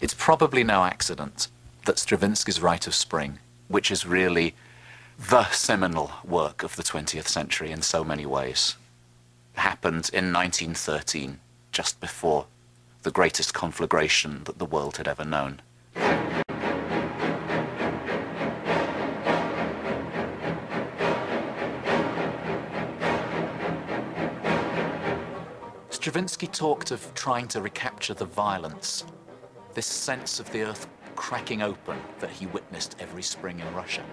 It's probably no accident that Stravinsky's Rite of Spring, which is really the seminal work of the 20th century in so many ways, happened in 1913, just before the greatest conflagration that the world had ever known. Stravinsky talked of trying to recapture the violence, this sense of the earth cracking open that he witnessed every spring in Russia.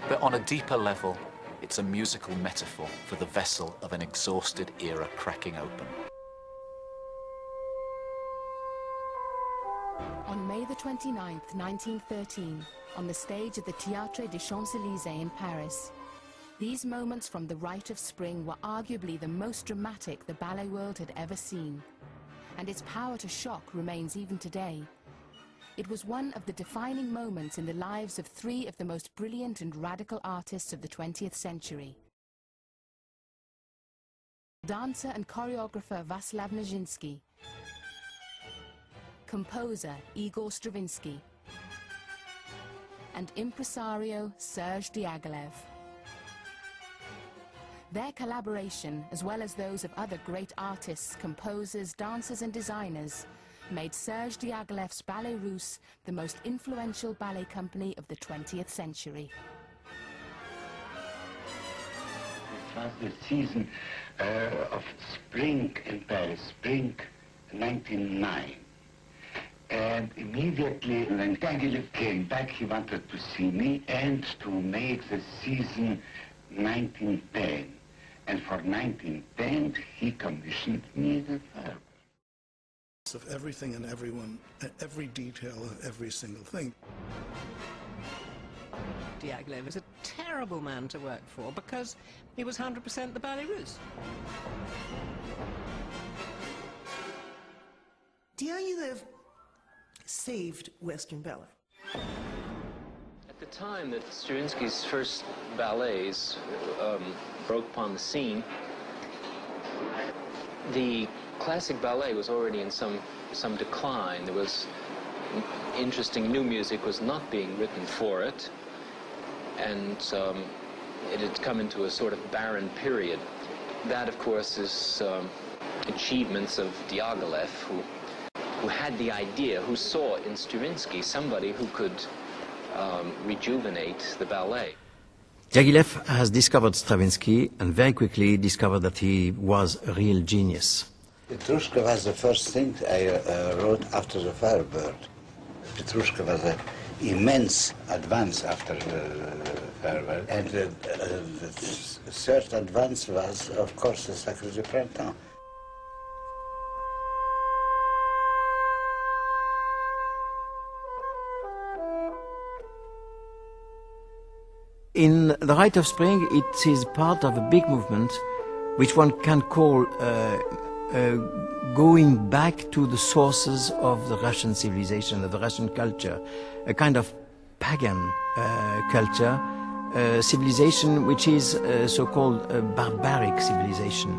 But on a deeper level, it's a musical metaphor for the vessel of an exhausted era cracking open. On May the 29th, 1913, on the stage of the Théâtre des Champs-Élysées in Paris, these moments from the Rite of Spring were arguably the most dramatic the ballet world had ever seen, and its power to shock remains even today. It was one of the defining moments in the lives of three of the most brilliant and radical artists of the 20th century. Dancer and choreographer Václav Nijinsky, composer Igor Stravinsky, and impresario Serge Diaghilev. Their collaboration, as well as those of other great artists, composers, dancers and designers, made Serge Diaghilev's Ballet Russe the most influential ballet company of the 20th century. It was the season of spring in Paris, spring 1909. And immediately when Diaghilev came back, he wanted to see me and to make the season 1910. And for 1910, he commissioned me the fireworks. Of everything and everyone, every detail of every single thing. Diaghilev is a terrible man to work for because he was 100% the Ballet Russe. Diaghilev saved Western ballet. At the time that Stravinsky's first ballets broke upon the scene, the classic ballet was already in some decline. There was interesting new music was not being written for it, and it had come into a sort of barren period. That, of course, is achievements of Diaghilev, who had the idea, who saw in Stravinsky somebody who could rejuvenate the ballet. Diaghilev has discovered Stravinsky and very quickly discovered that he was a real genius. Petrushka was the first thing I wrote after the Firebird. Petrushka was an immense advance after the Firebird. And the third advance was, of course, the Sacre du Printemps. In the Rite of Spring, it is part of a big movement which one can call going back to the sources of the Russian civilization, of the Russian culture, a kind of pagan culture, civilization which is so-called a barbaric civilization.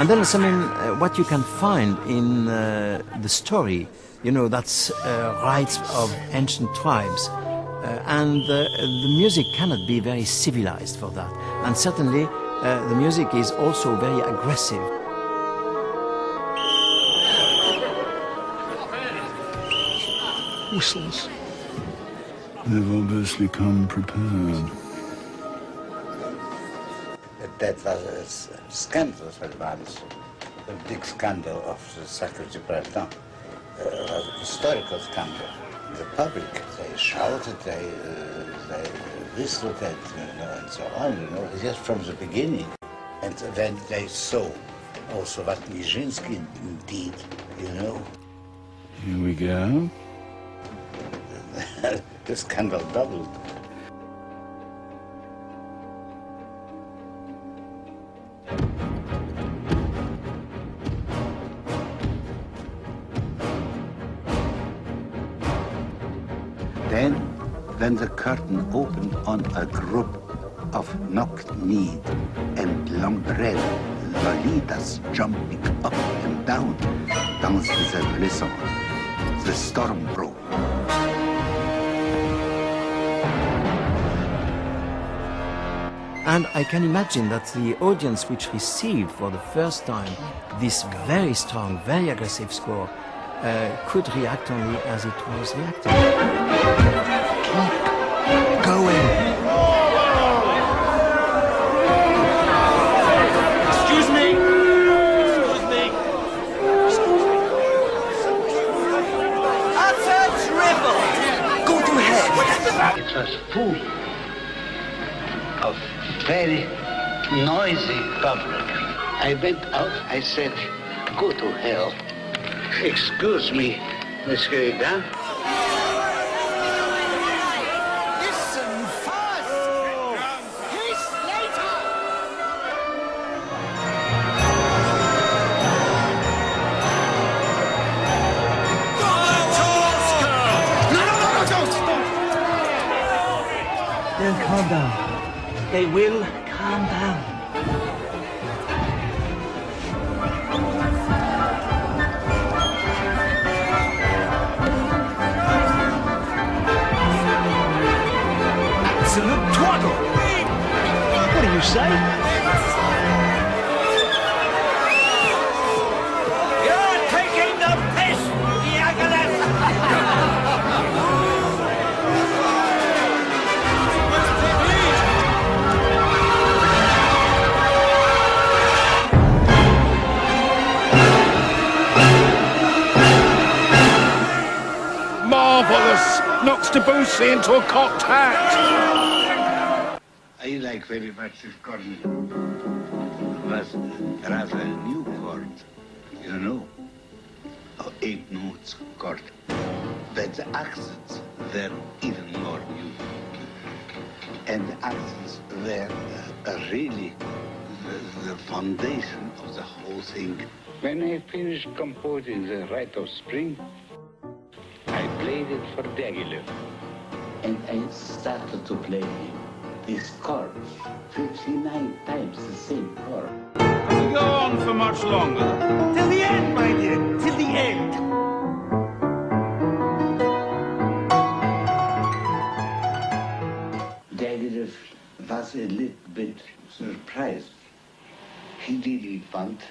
And then what you can find in the story, you know, that's rites of ancient tribes. And the music cannot be very civilized for that. And certainly the music is also very aggressive. Whistles. They've obviously come prepared. That was a scandalous advance, a big scandal of the Sacre du Printemps. It was a historical scandal. The public, they shouted, they whistled, and so on, you know, just from the beginning. And then they saw also what Nijinsky did, you know. Here we go. The scandal doubled. when the curtain opened on a group of knock-kneed and long-bread lolitas jumping up and down, danced with a listen. The storm broke. And I can imagine that the audience which received for the first time this very strong, very aggressive score could react only as it was reacting. Keep going. Excuse me. Excuse me. Utter drivel. Go to hell. It was full of very noisy public. I went out, I said, go to hell. Excuse me, Monsieur Hidin. Listen fast. Haste later. No, don't. They'll calm down. They will calm down. Absolute twaddle. What do you say? You're taking the piss, Diaghilev! Marvellous! Knocks Debussy into a cocked hat! I like very much this chord. It was rather a new chord, you know. 8 notes chord. But the accents were even more new. And the accents were really the foundation of the whole thing. When I finished composing the Rite of Spring, I played it for Diaghilev. And I started to play this chord 59 times, the same chord. Does it go on for much longer? Till the end, my dear, till the end. Diaghilev was a little bit surprised. He didn't want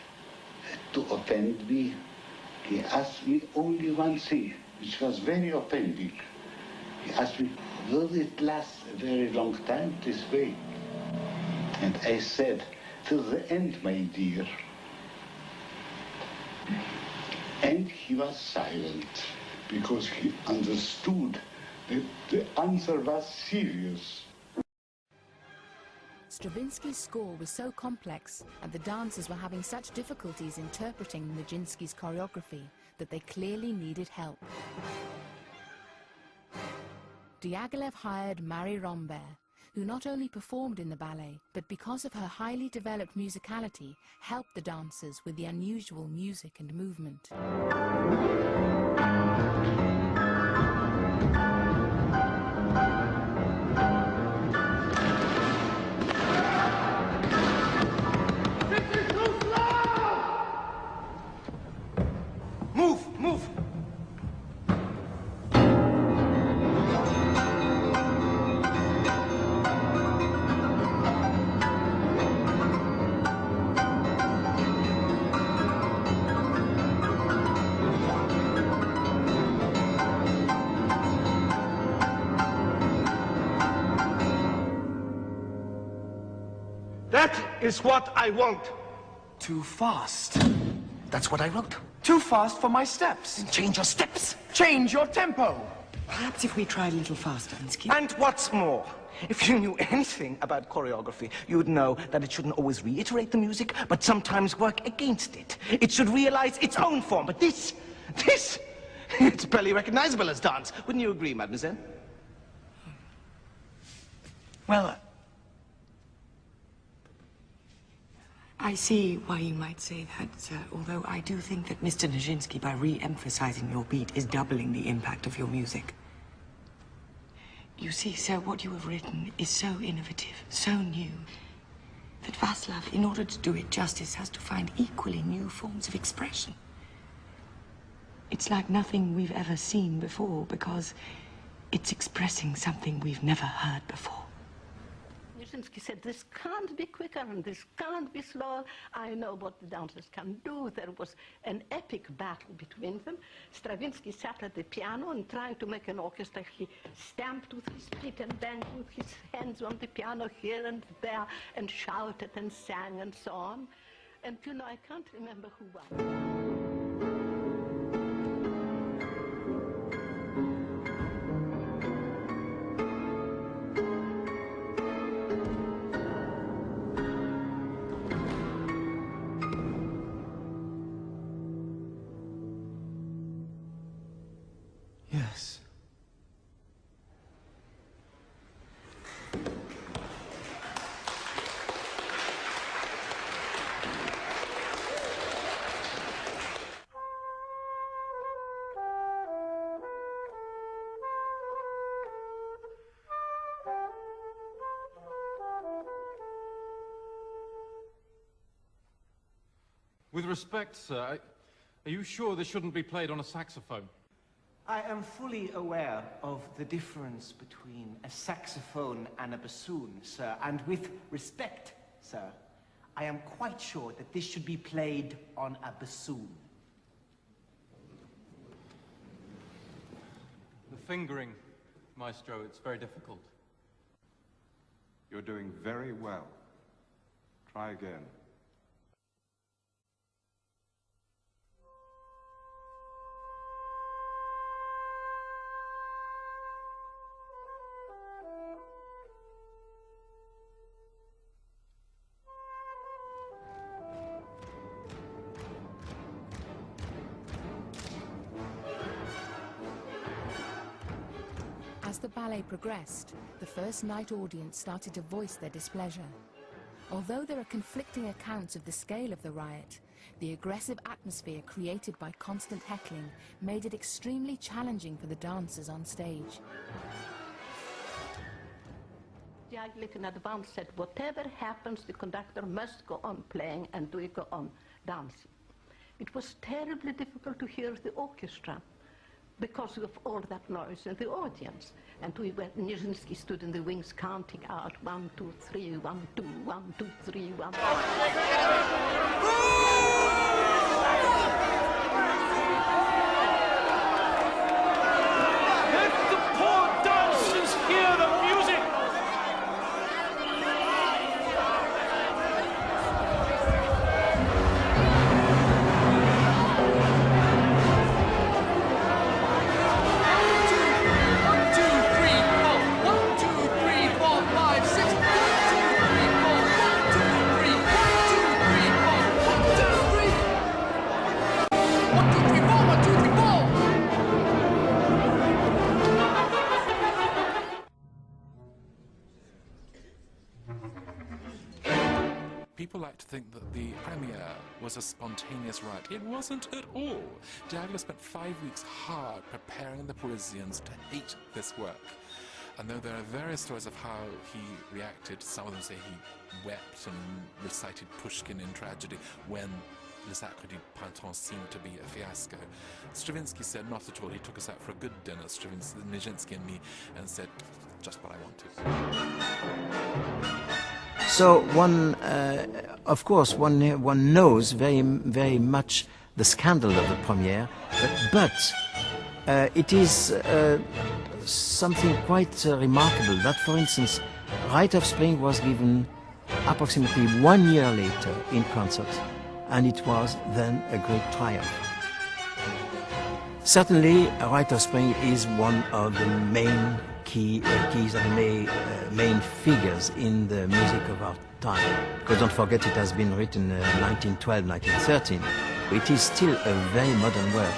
to offend me. He asked me only one thing, which was very offending. He asked me, will it last a very long time this way? And I said, till the end, my dear. And he was silent, because he understood that the answer was serious. Stravinsky's score was so complex and the dancers were having such difficulties interpreting Nijinsky's choreography that they clearly needed help. Diaghilev hired Marie Rambert, who not only performed in the ballet, but because of her highly developed musicality, helped the dancers with the unusual music and movement. Move! That is what I want. Too fast. That's what I wrote. Too fast for my steps. Change your steps. Change your tempo. Perhaps if we tried a little faster, Stravinsky. And what's more, if you knew anything about choreography, you'd know that it shouldn't always reiterate the music, but sometimes work against it. It should realize its own form. But this, it's barely recognizable as dance. Wouldn't you agree, mademoiselle? Well, I see why you might say that, although I do think that Mr. Nijinsky, by re-emphasizing your beat, is doubling the impact of your music. You see, sir, what you have written is so innovative, so new, that Václav, in order to do it justice, has to find equally new forms of expression. It's like nothing we've ever seen before, because it's expressing something we've never heard before. Stravinsky said, this can't be quicker and this can't be slower. I know what the dancers can do. There was an epic battle between them. Stravinsky sat at the piano and trying to make an orchestra. He stamped with his feet and banged with his hands on the piano here and there and shouted and sang and so on. And you know, I can't remember who won. Yes. With respect, sir, are you sure this shouldn't be played on a saxophone? I am fully aware of the difference between a saxophone and a bassoon, sir, and with respect, sir, I am quite sure that this should be played on a bassoon. The fingering, Maestro, it's very difficult. You're doing very well. Try again. As the ballet progressed, the first night audience started to voice their displeasure. Although there are conflicting accounts of the scale of the riot, the aggressive atmosphere created by constant heckling made it extremely challenging for the dancers on stage. The Ugly in advance said, whatever happens, the conductor must go on playing and we go on dancing. It was terribly difficult to hear the orchestra because of all that noise in the audience. And Nijinsky stood in the wings counting out 1, 2, 3, 1, 2, 1, 2, 3, 1. Let the poor dancers hear the music! People like to think that the premiere was a spontaneous riot. It wasn't at all. Diaghilev spent 5 weeks hard preparing the Parisians to hate this work. And though there are various stories of how he reacted, some of them say he wept and recited Pushkin in tragedy when Le Sacre du Printemps seemed to be a fiasco. Stravinsky said not at all. He took us out for a good dinner, Nijinsky and me, and said, just what I wanted. So one, of course, one knows very much the scandal of the premiere, but it is something quite remarkable that, for instance, Rite of Spring was given approximately 1 year later in concert, and it was then a great triumph. Certainly, Rite of Spring is one of the main keys and main figures in the music of our time. Because don't forget, it has been written 1912, 1913. It is still a very modern work.